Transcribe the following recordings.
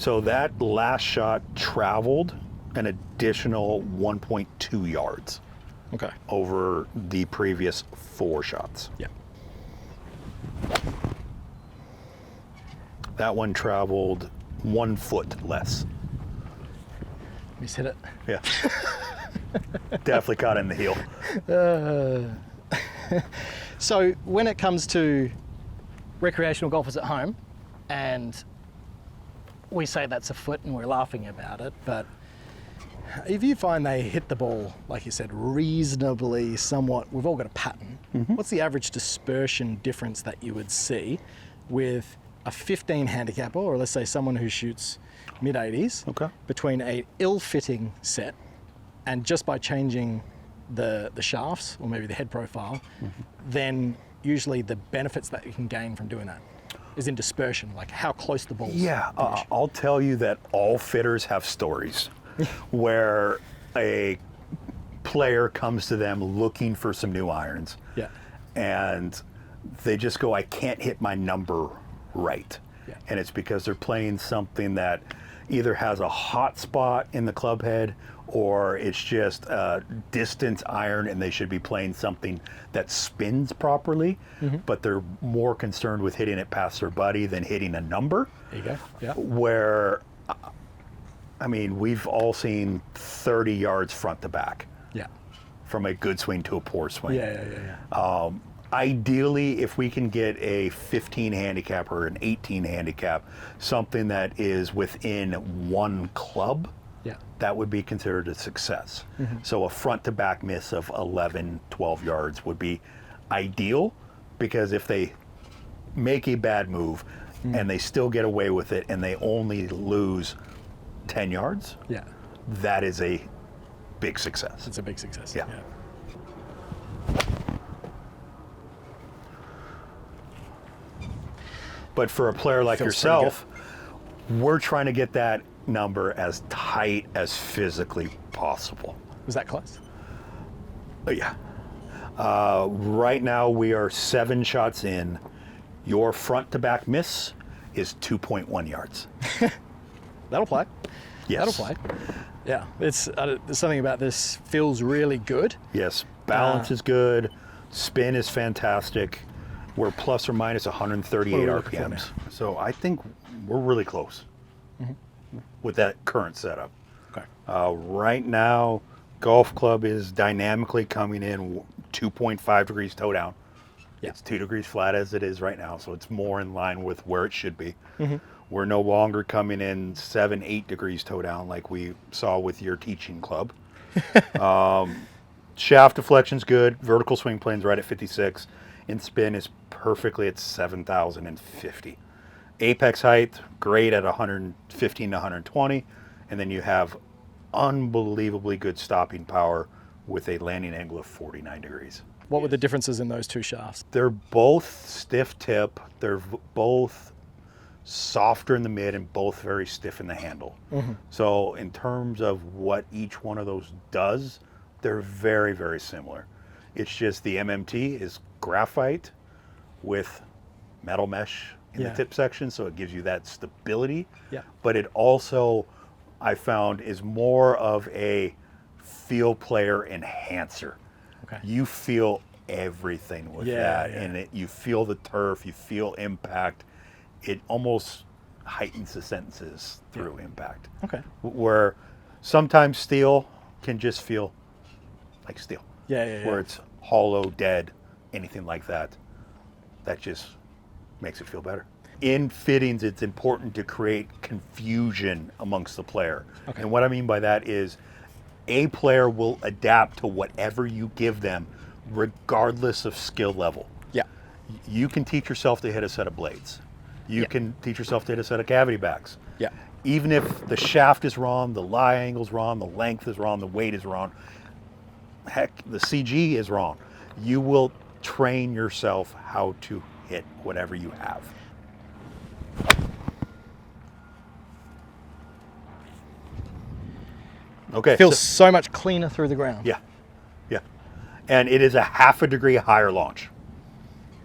So that last shot traveled an additional 1.2 yards Okay. over the previous 4 shots. Yeah. That one traveled 1 foot less. Miss hit it. Yeah. Definitely caught in the heel. So when it comes to recreational golfers at home, and we say that's a foot and we're laughing about it, but if you find they hit the ball, like you said, reasonably somewhat, we've all got a pattern. What's the average dispersion difference that you would see with a 15 handicapper, or let's say someone who shoots mid-80s, Okay. between a ill-fitting set and just by changing the shafts or maybe the head profile, then usually the benefits that you can gain from doing that is in dispersion, like how close the ball's Yeah, finish. I'll tell you that all fitters have stories where a player comes to them looking for some new irons, Yeah. and they just go, I can't hit my number right. Yeah. And it's because they're playing something that either has a hot spot in the club head, or it's just a distance iron and they should be playing something that spins properly, but they're more concerned with hitting it past their buddy than hitting a number. There you go. Yeah. Where, I mean, we've all seen 30 yards front to back Yeah. from a good swing to a poor swing. Yeah. Ideally, if we can get a 15 handicap or an 18 handicap, something that is within 1 club, Yeah. that would be considered a success. So a front to back miss of 11, 12 yards would be ideal, because if they make a bad move and they still get away with it and they only lose 10 yards, Yeah. that is a big success. It's a big success. Yeah. But for a player like Feels pretty yourself, we're trying to get that number as tight as physically possible. Was that close? Yeah. Right now we are 7 shots in. Your front to back miss is 2.1 yards. That'll play. Yes. That'll play. Yeah. It's there's something about this feels really good. Yes. Balance is good. Spin is fantastic. We're plus or minus 138 What are we looking for RPMs. So I think we're really close with that current setup. Okay. Right now, golf club is dynamically coming in 2.5 degrees toe down. Yeah. It's 2 degrees flat as it is right now, so it's more in line with where it should be. We're no longer coming in 7, 8 degrees toe down like we saw with your teaching club. Shaft deflection's good. Vertical swing plane's right at 56. And spin is perfectly at 7,050. Apex height, great at 115 to 120. And then you have unbelievably good stopping power with a landing angle of 49 degrees. What were the differences in those two shafts? They're both stiff tip. They're both softer in the mid and both very stiff in the handle. So in terms of what each one of those does, they're very, very similar. It's just the MMT is graphite with metal mesh in the tip section, so it gives you that stability. Yeah. But it also, I found, is more of a field player enhancer. Okay. You feel everything with that, and you feel the turf, you feel impact. It almost heightens the sentences through impact. Okay. Where sometimes steel can just feel like steel. Where it's hollow, dead, anything like that. That just makes it feel better. In fittings, it's important to create confusion amongst the player. Okay. And what I mean by that is a player will adapt to whatever you give them regardless of skill level. Yeah. You can teach yourself to hit a set of blades. You can teach yourself to hit a set of cavity backs. Yeah. Even if the shaft is wrong, the lie angle's wrong, the length is wrong, the weight is wrong, heck, the CG is wrong. You will train yourself how to hit whatever you have. Okay. Feels so much cleaner through the ground. Yeah. And it is a half a degree higher launch.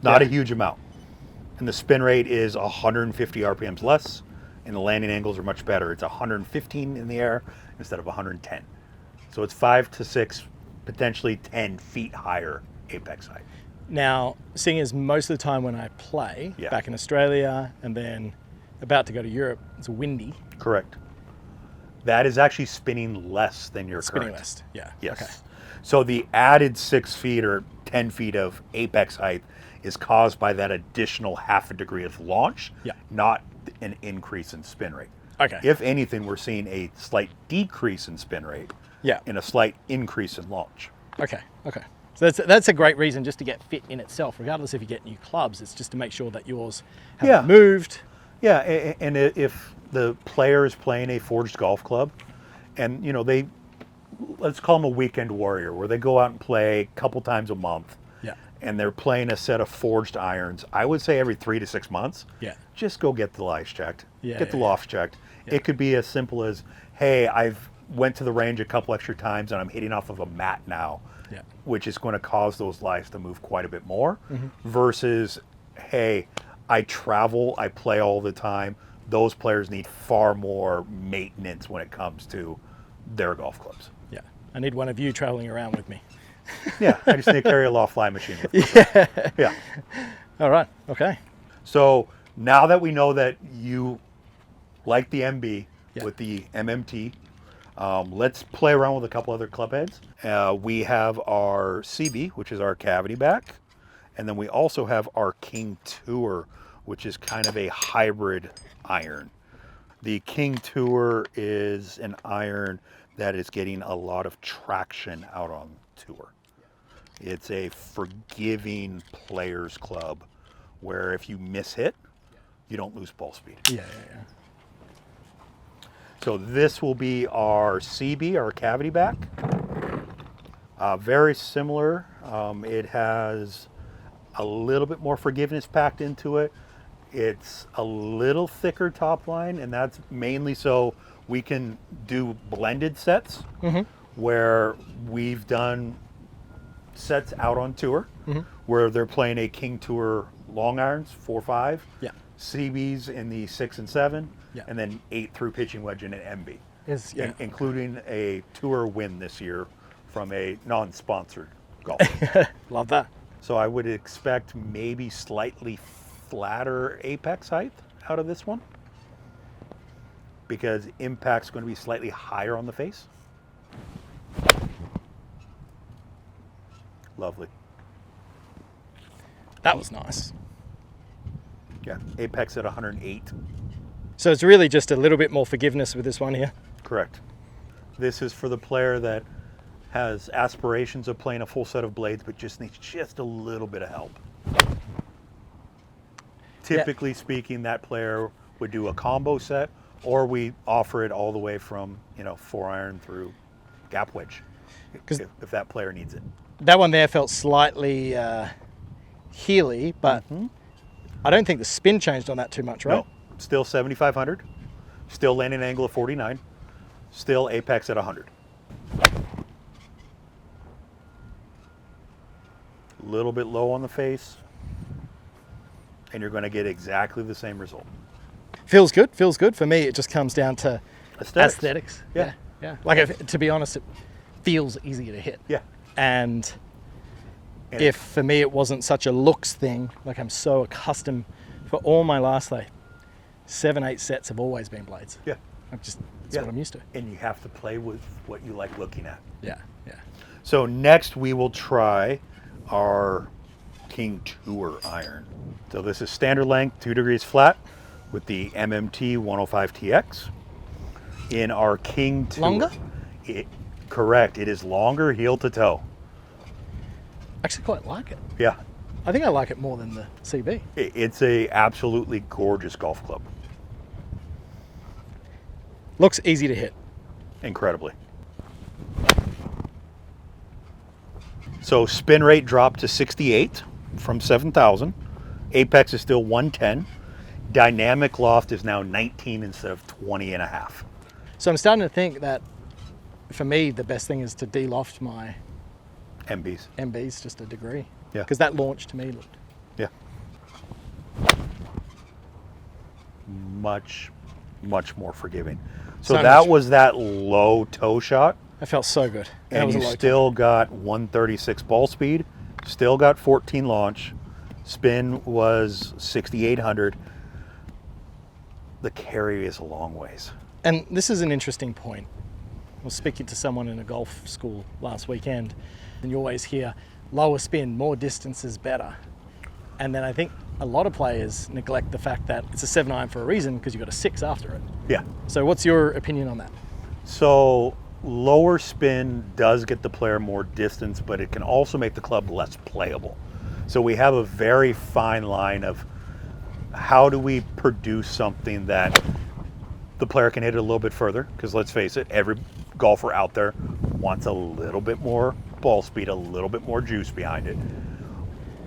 Not a huge amount. And the spin rate is 150 RPMs less. and the landing angles are much better. It's 115 in the air instead of 110. So it's 5 to 6, potentially 10 feet higher apex height. Now, seeing as most of the time when I play back in Australia and then about to go to Europe, it's windy. Correct. That is actually spinning less than your Spinning current. less, yeah. Yes. Okay. So the added 6 feet or 10 feet of apex height is caused by that additional half a degree of launch, not an increase in spin rate. Okay. If anything, we're seeing a slight decrease in spin rate and a slight increase in launch. Okay. So that's a great reason just to get fit in itself, regardless if you get new clubs. It's just to make sure that yours haven't moved. Yeah, and if the player is playing a forged golf club, and let's call them a weekend warrior, where they go out and play a couple times a month, and they're playing a set of forged irons, I would say every 3 to 6 months, just go get the lies checked, get the lofts checked. It could be as simple as, hey, I've went to the range a couple extra times and I'm hitting off of a mat now, which is going to cause those lies to move quite a bit more, versus, hey, I travel, I play all the time. Those players need far more maintenance when it comes to their golf clubs. Yeah, I need one of you traveling around with me. Yeah, I just need to carry a loft fly machine with me. Yeah. All right, okay. So now that we know that you like the MB with the MMT, let's play around with a couple other club heads. We have our CB, which is our cavity back. And then we also have our King Tour, which is kind of a hybrid iron. The King Tour is an iron that is getting a lot of traction out on tour. It's a forgiving players club where if you miss hit, you don't lose ball speed. Yeah. So this will be our CB, our cavity back. Very similar. It has a little bit more forgiveness packed into it. It's a little thicker top line, and that's mainly so we can do blended sets where we've done sets out on tour where they're playing a King Tour long irons, 4-5, CBs in the 6 and 7, and then 8 through pitching wedge in an MB, including a tour win this year from a non-sponsored golfer. Love that. So I would expect maybe slightly flatter apex height out of this one because impact's going to be slightly higher on the face. Lovely. That was nice. Yeah, apex at 108. So it's really just a little bit more forgiveness with this one here. Correct. This is for the player that has aspirations of playing a full set of blades but just needs just a little bit of help. Typically speaking, that player would do a combo set, or we offer it all the way from 4-iron through gap wedge if that player needs it. That one there felt slightly heely, but I don't think the spin changed on that too much, right? No, still 7,500, still landing angle of 49, still apex at 100. A little bit low on the face, and you're going to get exactly the same result. Feels good. For me, it just comes down to aesthetics. Yeah. Like, to be honest, it feels easier to hit. Yeah. And if for me it wasn't such a looks thing, like I'm so accustomed, for all my last 7-8 sets have always been blades. Yeah. That's what I'm used to. And you have to play with what you like looking at. Yeah. So next we will try our King Tour iron. So this is standard length, 2 degrees flat with the MMT 105TX. In our King Tour. Longer? Correct. It is longer heel to toe. Actually quite like it. Yeah. I think I like it more than the CB. It's a absolutely gorgeous golf club. Looks easy to hit. Incredibly. So spin rate dropped to 68 from 7,000. Apex is still 110. Dynamic loft is now 19 instead of 20 and a half. So I'm starting to think that for me, the best thing is to de-loft my MBs just a degree. Yeah. Because that launch to me looked. Yeah. Much much more forgiving. So So that much. was that low toe shot, That felt so good. That and was a you low still got 136 ball speed, still got 14 launch, spin was 6,800. The carry is a long ways. And this is an interesting point. I was speaking to someone in a golf school last weekend, and you always hear lower spin, more distance is better. And then I think a lot of players neglect the fact that it's a 7-iron for a reason because you've got a 6 after it. Yeah. So what's your opinion on that? So lower spin does get the player more distance, but it can also make the club less playable. So we have a very fine line of how do we produce something that the player can hit it a little bit further, because let's face it, every golfer out there wants a little bit more ball speed, a little bit more juice behind it,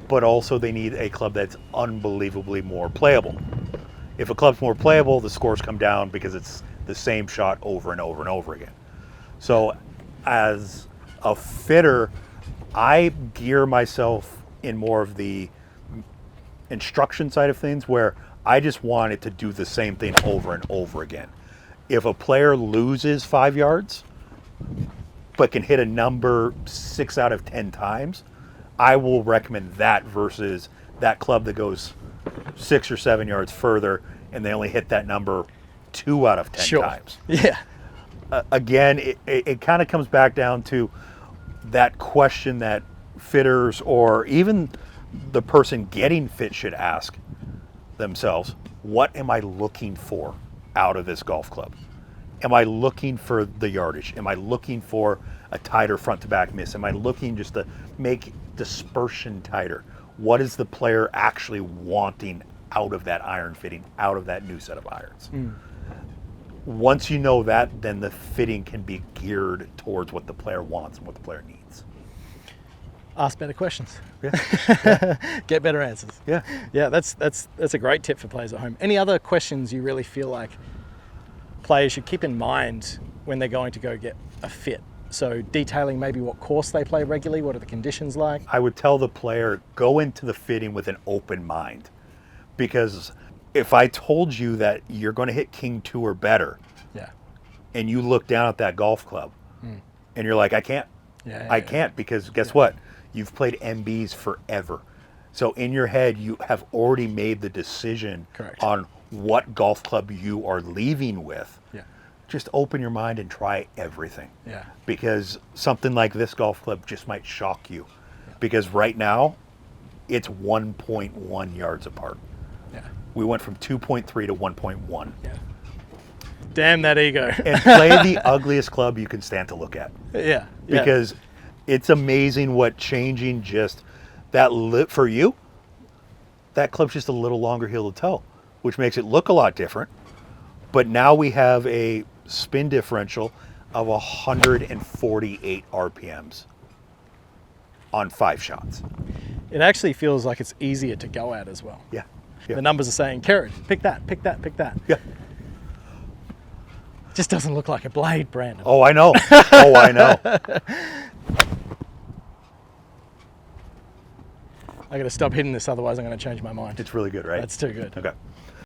but also they need a club that's unbelievably more playable. If a club's more playable, the scores come down because it's the same shot over and over and over again. So as a fitter, I gear myself in more of the instruction side of things, where I just want it to do the same thing over and over again. If a player loses 5 yards but can hit a number 6 out of 10 times, I will recommend that versus that club that goes 6 or 7 yards further and they only hit that number 2 out of 10 times. Yeah. Again, it kind of comes back down to that question that fitters or even the person getting fit should ask themselves: what am I looking for out of this golf club? Am I looking for the yardage? Am I looking for a tighter front to back miss? Am I looking just to make dispersion tighter? What is the player actually wanting out of that iron fitting, out of that new set of irons? Once you know that, then the fitting can be geared towards what the player wants and what the player needs. Ask better questions. Yeah. Get better answers. Yeah. Yeah, that's a great tip for players at home. Any other questions you really feel like players should keep in mind when they're going to go get a fit? So detailing maybe what course they play regularly, what are the conditions like? I would tell the player, go into the fitting with an open mind. Because if I told you that you're going to hit King 2 or better, Yeah. and you look down at that golf club, and you're like, I can't. I can't, because guess what? You've played MBs forever. So in your head, you have already made the decision Correct. on what golf club you are leaving with. Yeah. Just open your mind and try everything. Yeah. Because something like this golf club just might shock you. Because right now, it's 1.1 yards apart. Yeah. We went from 2.3 to 1.1. Yeah. Damn that ego. And play the ugliest club you can stand to look at. Yeah. Because it's amazing what changing just that for you, that club's just a little longer heel to toe, which makes it look a lot different. But now we have a spin differential of 148 RPMs on 5 shots. It actually feels like it's easier to go at as well. Yeah. The numbers are saying, carrot, pick that, pick that, pick that. Yeah. Just doesn't look like a blade, Brandon. Oh, I know. Oh, I know. I got to stop hitting this, otherwise I'm going to change my mind. It's really good, right? That's too good. Okay.